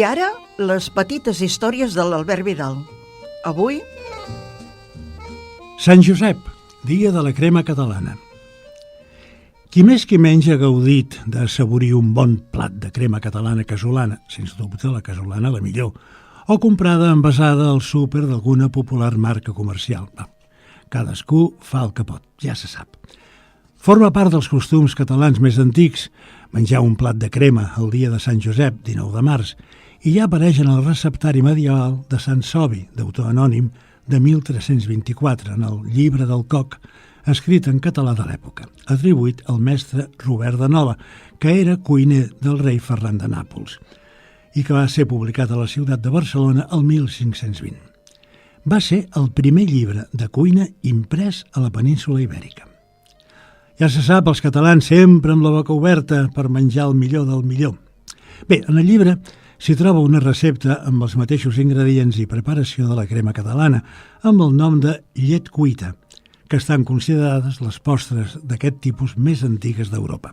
I ara, les petites històries de l'Albert Vidal. Avui... Sant Josep, dia de la crema catalana. Qui més qui menys ha gaudit d'assaborir un bon plat de crema catalana casolana, sens dubte la casolana la millor, o comprada envasada al súper d'alguna popular marca comercial. Cadascú fa el que pot, ja se sap. Forma part dels costums catalans més antics menjar un plat de crema el dia de Sant Josep, 19 de març, i ja apareix en el receptari medieval de Sant Sobi, d'autor anònim, de 1324, en el Llibre del Coc, escrit en català de l'època, atribuït al mestre Robert de Nola, que era cuiner del rei Ferran de Nàpols, i que va ser publicat a la ciutat de Barcelona el 1520. Va ser el primer llibre de cuina imprès a la península Ibèrica. Ja se sap, els catalans sempre amb la boca oberta per menjar el millor del millor. Bé, en el llibre s'hi troba una recepta amb els mateixos ingredients i preparació de la crema catalana, amb el nom de llet cuita, que estan considerades les postres d'aquest tipus més antigues d'Europa.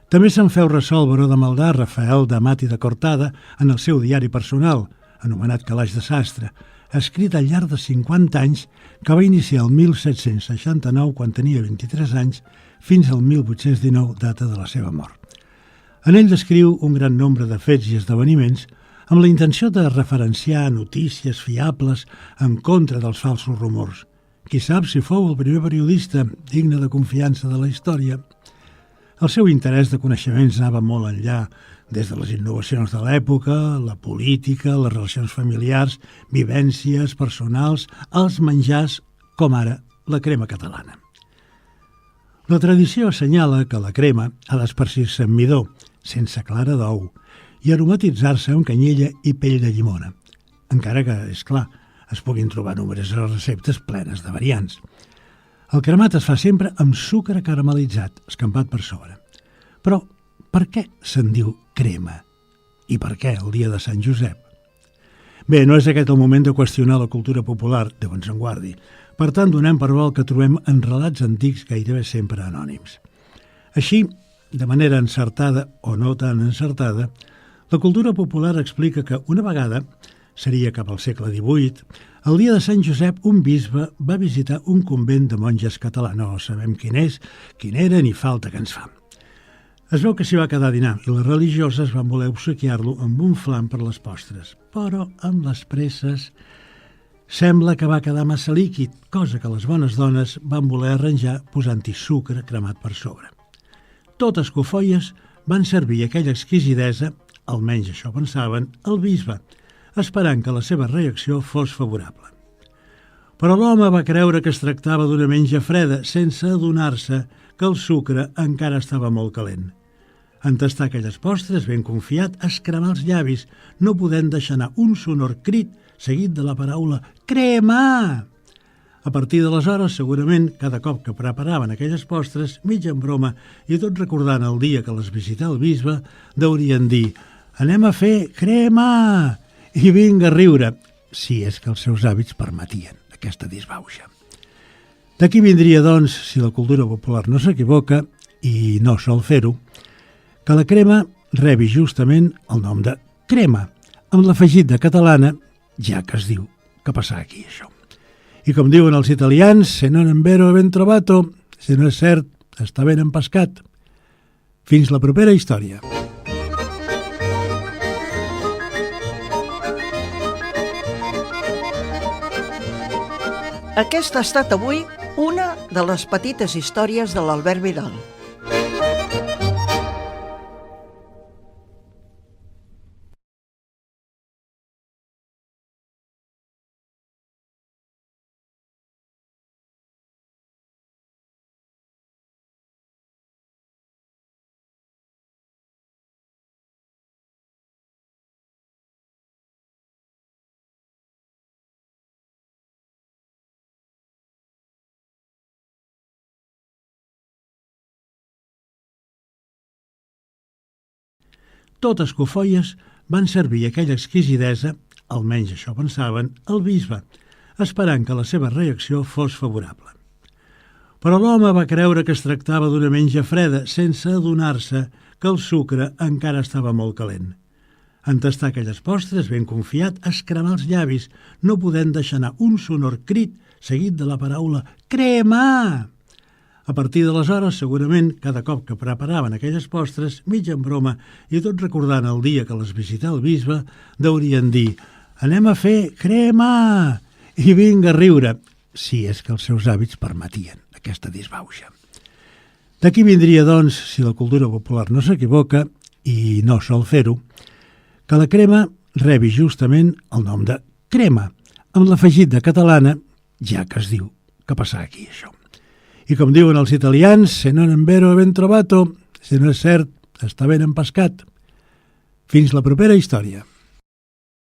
També se'n feu ressò el baró de Maldà, Rafael d'Amat i de Cortada, en el seu diari personal, anomenat Calaix de Sastre, escrit al llarg de 50 anys, que va iniciar el 1769, quan tenia 23 anys, fins al 1819, data de la seva mort. En ell descriu un gran nombre de fets i esdeveniments amb la intenció de referenciar notícies fiables en contra dels falsos rumors. Qui sap si fou el primer periodista digne de confiança de la història. El seu interès de coneixements anava molt enllà, des de les innovacions de l'època, la política, les relacions familiars, vivències personals, els menjars, com ara la crema catalana. La tradició assenyala que la crema ha d'esparcir-se amb midó, sense clara d'ou, i aromatitzar-se amb canyella i pell de llimona, encara que, és clar, es puguin trobar nombroses receptes plenes de variants. El cremat es fa sempre amb sucre caramelitzat, escampat per sobre. Però per què se'n diu crema? I per què el dia de Sant Josep? Bé, no és aquest el moment de qüestionar la cultura popular, Déu ens en guardi. Per tant, donem per bo el que trobem en relats antics gairebé sempre anònims. Així, de manera encertada o no tan encertada, la cultura popular explica que una vegada, seria cap al segle XVIII, el dia de Sant Josep un bisbe va visitar un convent de monges català. No sabem quin és, quin era, ni falta que ens fa. Es veu que s'hi va quedar a dinar i les religioses van voler obsequiar-lo amb un flam per les postres, però amb les presses sembla que va quedar massa líquid, cosa que les bones dones van voler arranjar posant-hi sucre cremat per sobre. Totes cofoies van servir aquella exquisidesa, almenys això pensaven, al bisbe, esperant que la seva reacció fos favorable. Però l'home va creure que es tractava d'una menja freda, sense adonar-se que el sucre encara estava molt calent. En tastar aquelles postres, ben confiat, es cremà els llavis, no podent deixar anar un sonor crit seguit de la paraula «crema». A partir d'aleshores, segurament, cada cop que preparaven aquelles postres, mig en broma i tot recordant el dia que les visità el bisbe, deurien dir «anem a fer crema!» i vinga a riure, si és que els seus hàbits permetien aquesta disbauxa. D'aquí vindria, doncs, si la cultura popular no s'equivoca, i no sol fer-ho, que la crema rebi justament el nom de crema, amb l'afegit de catalana, ja que es diu que passa aquí això. I com diuen els italians, se non è vero ben trovato, si no és cert, està ben empescat. Fins la propera història. Aquesta ha estat avui una de les petites històries de l'Albert Vidal. Totes cofoies van servir aquella exquisidesa, almenys això pensaven, al bisbe, esperant que la seva reacció fos favorable. Però l'home va creure que es tractava d'una menja freda, sense adonar-se que el sucre encara estava molt calent. En tastar aquelles postres, ben confiat, es cremà els llavis, no podent deixar anar un sonor crit seguit de la paraula «crema». A partir d'aleshores, segurament, cada cop que preparaven aquelles postres, mig en broma i tot recordant el dia que les visità el bisbe, deurien dir «anem a fer crema!» i vinga a riure, si és que els seus hàbits permetien aquesta disbauxa. D'aquí vindria, doncs, si la cultura popular no s'equivoca, i no sol fer-ho, que la crema rebi justament el nom de crema, amb l'afegit de catalana, ja que es diu que passa aquí això. I com diuen els italians, se non è vero ben trovato, si no és cert, està ben empescat. Fins la propera història.